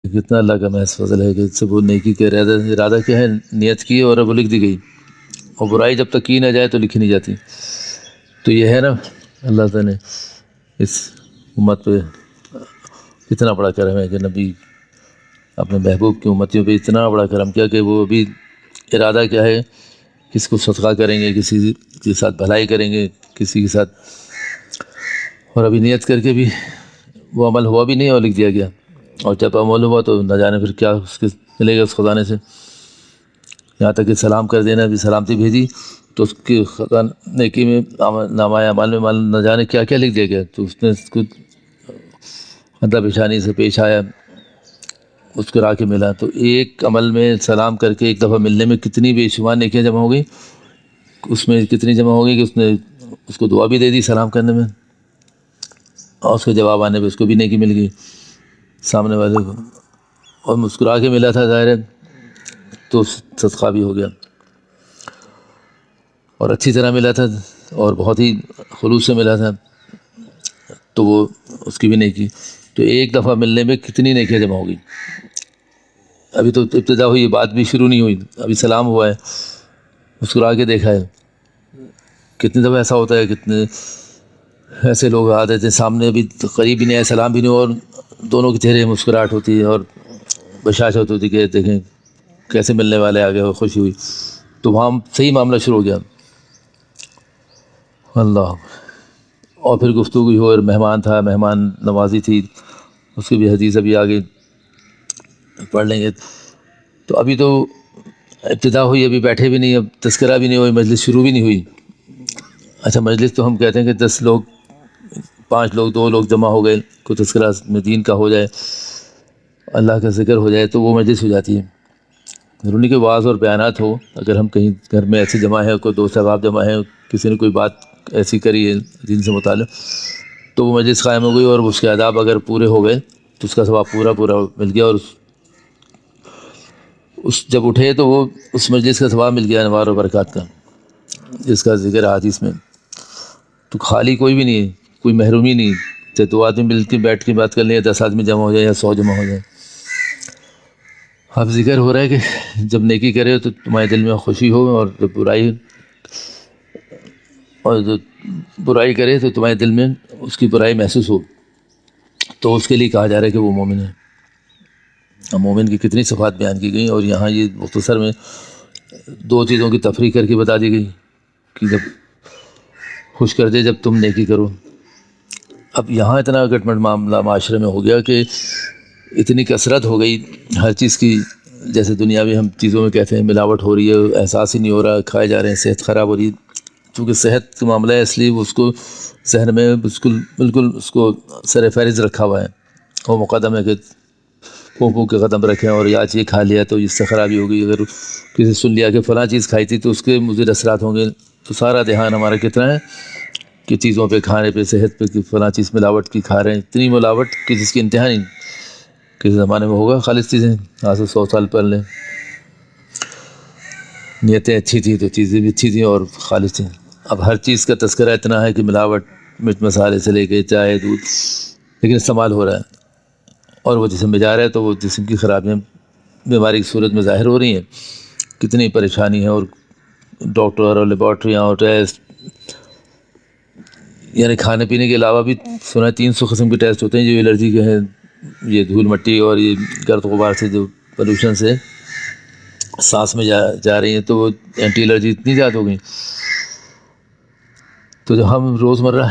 کتنا اللہ کا محض فضل ہے کہ اس سے وہ نیکی کے ارادہ کیا ہے، نیت کی اور اب وہ لکھ دی گئی، اور برائی جب تک کی نہ جائے تو لکھی نہیں جاتی۔ تو یہ ہے نا اللہ تعالیٰ نے اس امت پہ اتنا بڑا کرم ہے کہ نبی اپنے محبوب کی امتیوں پہ اتنا بڑا کرم کیا کہ وہ ابھی ارادہ کیا ہے، کس کو صدقہ کریں گے، کسی کے ساتھ بھلائی کریں گے، کسی کے ساتھ، اور ابھی نیت کر کے بھی وہ عمل ہوا بھی نہیں اور لکھ دیا گیا، اور جب عمل ہوا تو نہ جانے پھر کیا اس کے ملے گا اس خزانے سے۔ یہاں تک کہ سلام کر دینا بھی، سلامتی بھیجی تو اس کی نیکی میں نامہ اعمال میں نہ جانے کیا کیا لکھ دیا گیا، تو اس نے اس کو مطلب پیشانی سے پیش آیا، مسکرا کے ملا، تو ایک عمل میں سلام کر کے ایک دفعہ ملنے میں کتنی بے شمار نیکیاں جمع ہو گئی، اس میں کتنی جمع ہو گئی کہ اس نے اس کو دعا بھی دے دی سلام کرنے میں، اور اس کے جواب آنے پہ اس کو بھی نیکی مل گئی سامنے والے کو، اور مسکرا کے ملا تھا ظاہر ہے تو صدقہ بھی ہو گیا، اور اچھی طرح ملا تھا اور بہت ہی خلوص سے ملا تھا تو وہ اس کی بھی نیکی۔ تو ایک دفعہ ملنے میں کتنی نیکیاں جمع ہو گئی۔ ابھی تو ابتدا ہوئی ہے، بات بھی شروع نہیں ہوئی، ابھی سلام ہوا ہے، مسکرا کے دیکھا ہے۔ کتنی دفعہ ایسا ہوتا ہے، کتنے ایسے لوگ آ جاتے ہیں سامنے، ابھی قریب بھی نہیں آئے، سلام بھی نہیں ہوا، اور دونوں کے چہرے مسکراہٹ ہوتی ہے اور بشاشت ہوتی کہ دیکھیں کیسے ملنے والے آ گئے اور خوشی ہوئی، تو وہاں صحیح معاملہ شروع ہو گیا۔ اللہ، اور پھر گفتگو ہو، اور مہمان تھا، مہمان نوازی تھی، اس کی بھی حدیث ابھی آگے پڑھ لیں گے۔ تو ابھی تو ابتدا ہوئی، ابھی بیٹھے بھی نہیں، اب تذکرہ بھی نہیں ہوئی، مجلس شروع بھی نہیں ہوئی۔ اچھا مجلس تو ہم کہتے ہیں کہ 10 لوگ، 5 لوگ، 2 لوگ جمع ہو گئے، کوئی تذکرہ میں دین کا ہو جائے، اللہ کا ذکر ہو جائے تو وہ مجلس ہو جاتی ہے۔ ضروری کہ واعظ اور بیانات ہو، اگر ہم کہیں گھر میں ایسے جمع ہیں، کوئی دوست احباب جمع ہیں، کسی نے کوئی بات ایسی کری ہے دین سے متعلق، تو وہ مجلس قائم ہو گئی، اور اس کے آداب اگر پورے ہو گئے تو اس کا ثواب پورا مل گیا، اور اس جب اٹھے تو وہ اس مجلس کا ثواب مل گیا انوار و برکات کا، جس کا ذکر ہے حدیث میں۔ تو خالی کوئی بھی نہیں ہے، کوئی محرومی نہیں، چاہے 2 آدمی مل کے بیٹھ کے بات کر لیں، یا 10 آدمی جمع ہو جائے، یا 100 جمع ہو جائے۔ اب ذکر ہو رہا ہے کہ جب نیکی کرے تو تمہارے دل میں خوشی ہو، اور جب برائی کرے تو تمہارے دل میں اس کی برائی محسوس ہو، تو اس کے لیے کہا جا رہا ہے کہ وہ مومن ہے۔ اب مومن کی کتنی صفات بیان کی گئی، اور یہاں یہ مختصر میں 2 چیزوں کی تفریق کر کے بتا دی گئی کہ جب خوش کر دے جب تم نیکی کرو۔ اب یہاں اتنا گٹمٹ معاملہ معاشرے میں ہو گیا کہ اتنی کثرت ہو گئی ہر چیز کی، جیسے دنیا میں ہم چیزوں میں کہتے ہیں ملاوٹ ہو رہی ہے، احساس ہی نہیں ہو رہا، کھائے جا رہے ہیں، صحت خراب ہو رہی ہے۔ چونکہ صحت کا معاملہ ہے، اس لیے اس کو ذہن میں بالکل اس کو سر فہرست رکھا ہوا ہے، وہ مقدم ہے کہ پھونک کے قدم رکھیں، اور آج یہ کھا لیا تو اس سے خرابی ہو گئی، اگر کسی سن لیا کہ فلاں چیز کھائی تھی تو اس کے مضر اثرات ہوں گے، تو سارا دھیان ہمارا کتنا ہے کہ چیزوں پہ، کھانے پہ، صحت پہ، کہ فلاں چیز ملاوٹ کی کھا رہے ہیں، اتنی ملاوٹ کہ جس کی انتہا نہیں۔ کسی زمانے میں ہوگا خالص چیزیں، آج سے 100 سال پہلے نیتیں اچھی تھیں تو چیزیں بھی اچھی تھیں اور خالص تھیں۔ اب ہر چیز کا تذکرہ اتنا ہے کہ ملاوٹ، مرچ مسالے سے لے کے چائے دودھ، لیکن استعمال ہو رہا ہے، اور وہ جسم میں جا رہا ہے تو وہ جسم کی خرابیاں بیماری کی صورت میں ظاہر ہو رہی ہیں۔ کتنی پریشانی ہے، اور ڈاکٹر اور لیبارٹریاں اور ٹیسٹ، یعنی کھانے پینے کے علاوہ بھی سنا ہے 300 قسم کے ٹیسٹ ہوتے ہیں جو الرجی کے ہیں، یہ دھول مٹی اور یہ گرد غبار سے، جو پولوشن سے سانس میں جا رہی ہیں، تو وہ اینٹی الرجی اتنی زیادہ ہو گئی۔ تو جب ہم روزمرہ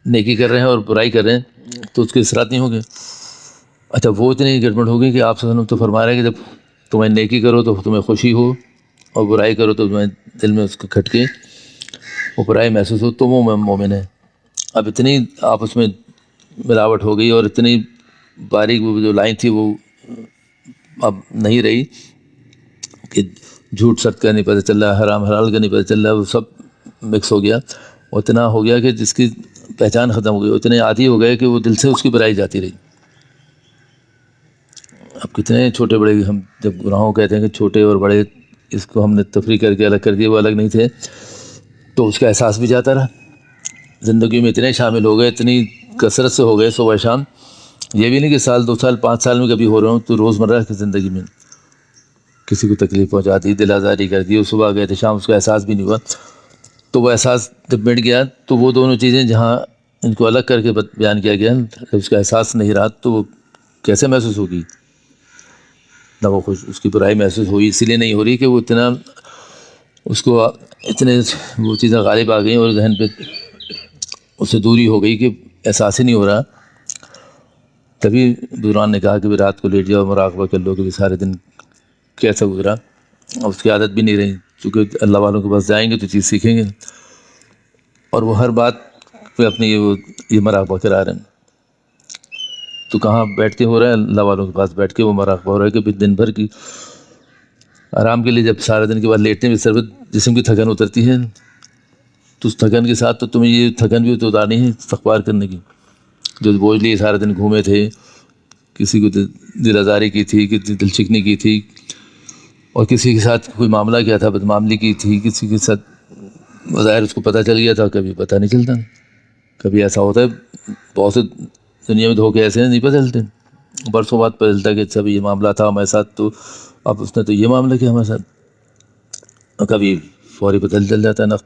نیکی کر رہے ہیں اور برائی کر رہے ہیں تو اس کے اثرات نہیں ہوں گے۔ اچھا وہ اتنی گڑبڑ ہوگی کہ آپ صلی اللہ علیہ وسلم تو فرما رہے ہیں کہ جب تمہیں نیکی کرو تو تمہیں خوشی ہو، اور برائی کرو تو تمہیں دل میں اس کو کھٹکے وہ برائی محسوس ہو، تو وہ مومن ہے۔ اب اتنی آپس میں ملاوٹ ہو گئی، اور اتنی باریک وہ جو لائن تھی وہ اب نہیں رہی کہ جھوٹ سچ کا نہیں پتہ چل رہا، حرام حلال کا نہیں پتہ چل رہا، وہ سب مکس ہو گیا، اتنا ہو گیا کہ جس کی پہچان ختم ہو گئی، اتنے عادی ہو گئے کہ وہ دل سے اس کی برائی جاتی رہی۔ اب کتنے چھوٹے بڑے، ہم جب گناہوں کہتے ہیں کہ چھوٹے اور بڑے، اس کو ہم نے تفریق کر کے الگ کر دیا، وہ الگ نہیں تھے، تو اس کا احساس بھی جاتا رہا۔ زندگی میں اتنے شامل ہو گئے، اتنی کثرت سے ہو گئے صبح شام، یہ بھی نہیں کہ سال 2 سال 5 سال میں کبھی ہو رہا ہوں، تو روزمرہ کی زندگی میں کسی کو تکلیف پہنچا دی، دل آزاری کر دی، صبح گئے تھے شام اس کو احساس بھی نہیں ہوا، تو وہ احساس جب مٹ گیا تو وہ دونوں چیزیں جہاں ان کو الگ کر کے بیان کیا گیا، جب اس کا احساس نہیں رہا تو وہ کیسے محسوس ہوگی؟ نہ وہ اس کی برائی محسوس ہوئی، اسی لیے نہیں ہو رہی کہ وہ اتنا اس کو اتنے وہ چیزیں غالب آ گئیں اور ذہن پہ اس سے دوری ہو گئی کہ احساس ہی نہیں ہو رہا۔ تبھی بزرگان نے کہا کہ بھی رات کو لیٹ جاؤ، مراقبہ کر لو کہ بھی سارے دن کیسا گزرا، اور اس کی عادت بھی نہیں رہی، چونکہ اللہ والوں کے پاس جائیں گے تو چیز سیکھیں گے، اور وہ ہر بات پہ اپنی یہ مراقبہ کرا رہے ہیں۔ تو کہاں بیٹھ کے ہو رہا ہے؟ اللہ والوں کے پاس بیٹھ کے وہ مراقبہ ہو رہا ہے کہ دن بھر کی آرام کے لیے جب سارے دن کے بعد لیٹنے میں سر جسم کی تھکن اترتی ہے، تو اس تھکن کے ساتھ تو تمہیں یہ تھکن بھی تو اتارنی ہے استغفار کرنے کی، جو بوجھ لیے سارے دن گھومے تھے، کسی کو دل آزاری کی تھی، کسی دل چکنی کی تھی، اور کسی کے ساتھ کوئی معاملہ کیا تھا، بدمعاملی کی تھی، کسی کے ساتھ بظاہر اس کو پتہ چل گیا تھا، کبھی پتہ نہیں چلتا، کبھی ایسا ہوتا ہے بہت سے دنیا میں دھوکے ایسے ہیں نہیں پتہ چلتے، برسوں بعد پتہ چلتا ہے کہ سب یہ معاملہ تھا ہمارے ساتھ، تو اب اس نے تو یہ معاملہ کیا ہمارے ساتھ، اور کبھی فوری پتہ چل جاتا ہے نا۔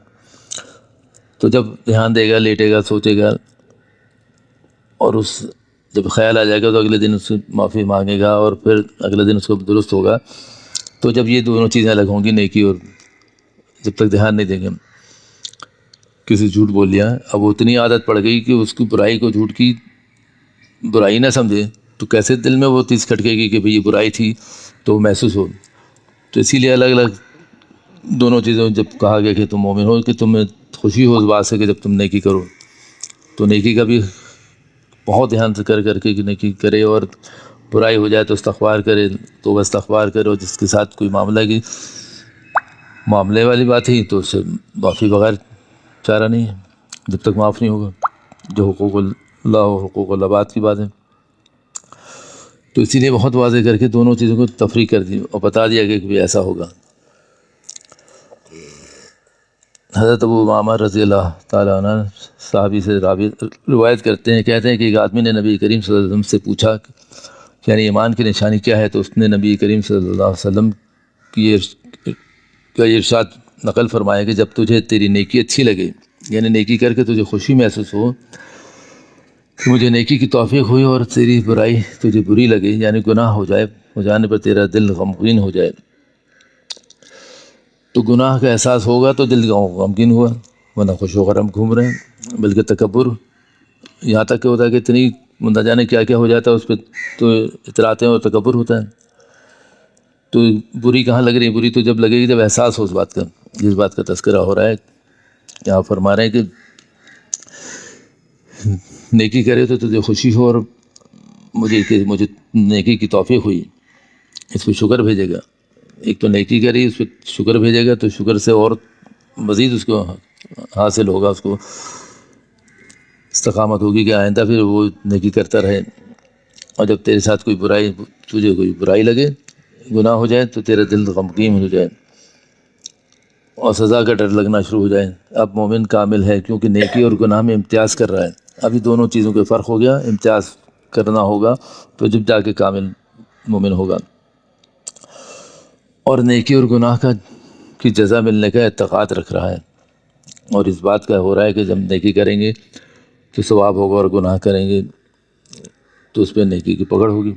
تو جب دھیان دے گا، لیٹے گا، سوچے گا، اور اس جب خیال آ جائے گا تو اگلے دن اس سے معافی مانگے گا، اور پھر اگلے دن اس کو درست ہوگا۔ تو جب یہ دونوں چیزیں الگ ہوں گی، نیکی اور جب تک دھیان نہیں دیں گے، کسی جھوٹ بول لیا، اب وہ اتنی عادت پڑ گئی کہ اس کی برائی کو جھوٹ کی برائی نہ سمجھے، تو کیسے دل میں وہ چیز کھٹکے گی کہ بھئی یہ برائی تھی تو وہ محسوس ہو۔ تو اسی لیے الگ الگ دونوں چیزوں جب کہا گیا کہ تم مومن ہو، کہ تمہیں خوشی ہو اس بات سے کہ جب تم نیکی کرو، تو نیکی کا بھی بہت دھیان سے کر کے کہ نیکی کرے، اور برائی ہو جائے تو استغفار کرے، تو وہ استغفار کرے، اور جس کے ساتھ کوئی معاملے والی بات ہی تو اس سے معافی بغیر چارہ نہیں ہے، جب تک معاف نہیں ہوگا، جو حقوق اللہ و حقوق العباد کی بات ہے۔ تو اسی لیے بہت واضح کر کے دونوں چیزوں کو تفریق کر دی اور بتا دیا گیا کہ بھی ایسا ہوگا۔ حضرت ابو امامہ رضی اللہ تعالیٰ عنہ صحابی سے روایت کرتے ہیں، کہتے ہیں کہ ایک آدمی نے نبی کریم صلی اللہ علیہ وسلم سے پوچھا کہ یعنی ایمان کی نشانی کیا ہے، تو اس نے نبی کریم صلی اللہ علیہ وسلم کی ارشاد نقل فرمایا کہ جب تجھے تیری نیکی اچھی لگے، یعنی نیکی کر کے تجھے خوشی محسوس ہو کہ مجھے نیکی کی توفیق ہوئی، اور تیری برائی تجھے بری لگے، یعنی گناہ ہو جانے پر تیرا دل غمگین ہو جائے، تو گناہ کا احساس ہوگا تو دل غمگین ہوا، ورنہ خوش و خرم گھوم رہے ہیں۔ بلکہ تکبر یہاں تک کہ ہوتا ہے کہ اتنی نہ جانے کیا کیا ہو جاتا ہے اس پہ تو اتراتے ہیں، اور تکبر ہوتا ہے۔ تو بری کہاں لگ رہی ہے؟ بری تو جب لگے گی جب احساس ہو اس بات کا، جس بات کا تذکرہ ہو رہا ہے۔ یہاں فرما رہے ہیں کہ نیکی کرے تو تجھے خوشی ہو، اور مجھے نیکی کی توفیق ہوئی، اس پہ شکر بھیجے گا۔ ایک تو نیکی کری، اس پہ شکر بھیجے گا، تو شکر سے اور مزید اس کو حاصل ہوگا، اس کو استقامت ہوگی کہ آئندہ پھر وہ نیکی کرتا رہے۔ اور جب تیرے ساتھ تجھے کوئی برائی لگے، گناہ ہو جائے، تو تیرا دل غمگین ہو جائے اور سزا کا ڈر لگنا شروع ہو جائے۔ اب مومن کامل ہے، کیونکہ نیکی اور گناہ میں امتیاز کر رہا ہے۔ ابھی دونوں چیزوں کے فرق ہو گیا، امتیاز کرنا ہوگا تو جب جا کے کامل مومن ہوگا، اور نیکی اور گناہ کی جزا ملنے کا اعتقاد رکھ رہا ہے، اور اس بات کا ہو رہا ہے کہ جب نیکی کریں گے تو ثواب ہوگا، اور گناہ کریں گے تو اس پہ نیکی کی پکڑ ہوگی۔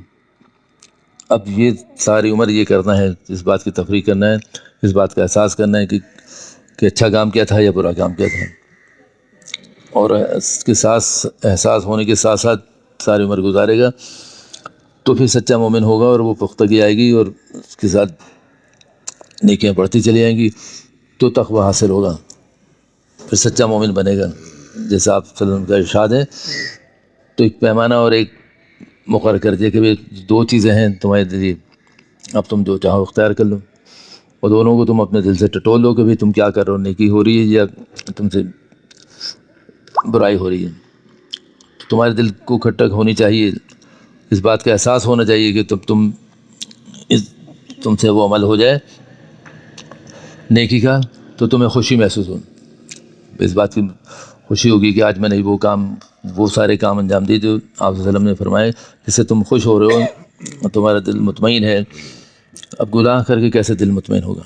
اب یہ ساری عمر یہ کرنا ہے، اس بات کی تفریق کرنا ہے، اس بات کا احساس کرنا ہے کہ اچھا کام کیا تھا یا برا کام کیا تھا، اور اس کے ساتھ احساس ہونے کے ساتھ ساتھ ساری عمر گزارے گا تو پھر سچا مومن ہوگا، اور وہ پختگی آئے گی، اور اس کے ساتھ نیکیاں بڑھتی چلی جائیں گی، تو تقوی حاصل ہوگا، پھر سچا مومن بنے گا۔ جیسا آپ صلی اللہ علیہ وسلم کا ارشاد ہے، تو ایک پیمانہ اور ایک مقرر کر دیا کہ بھئی 2 چیزیں ہیں تمہارے لیے، اب تم جو چاہو اختیار کر لو، اور دونوں کو تم اپنے دل سے ٹٹول لو کہ بھئی تم کیا کر رہے ہو، نیکی ہو رہی ہے یا تم سے برائی ہو رہی ہے۔ تو تمہارے دل کو کھٹک ہونی چاہیے، اس بات کا احساس ہونا چاہیے کہ تم سے وہ عمل ہو جائے نیکی کا تو تمہیں خوشی محسوس ہو، اس بات کی خوشی ہوگی کہ آج میں نے وہ سارے کام انجام دیے جو آپ صلی اللہ علیہ وسلم نے فرمائے، جس سے تم خوش ہو رہے ہو، تمہارا دل مطمئن ہے. اب گناہ کر کے کیسے دل مطمئن ہوگا؟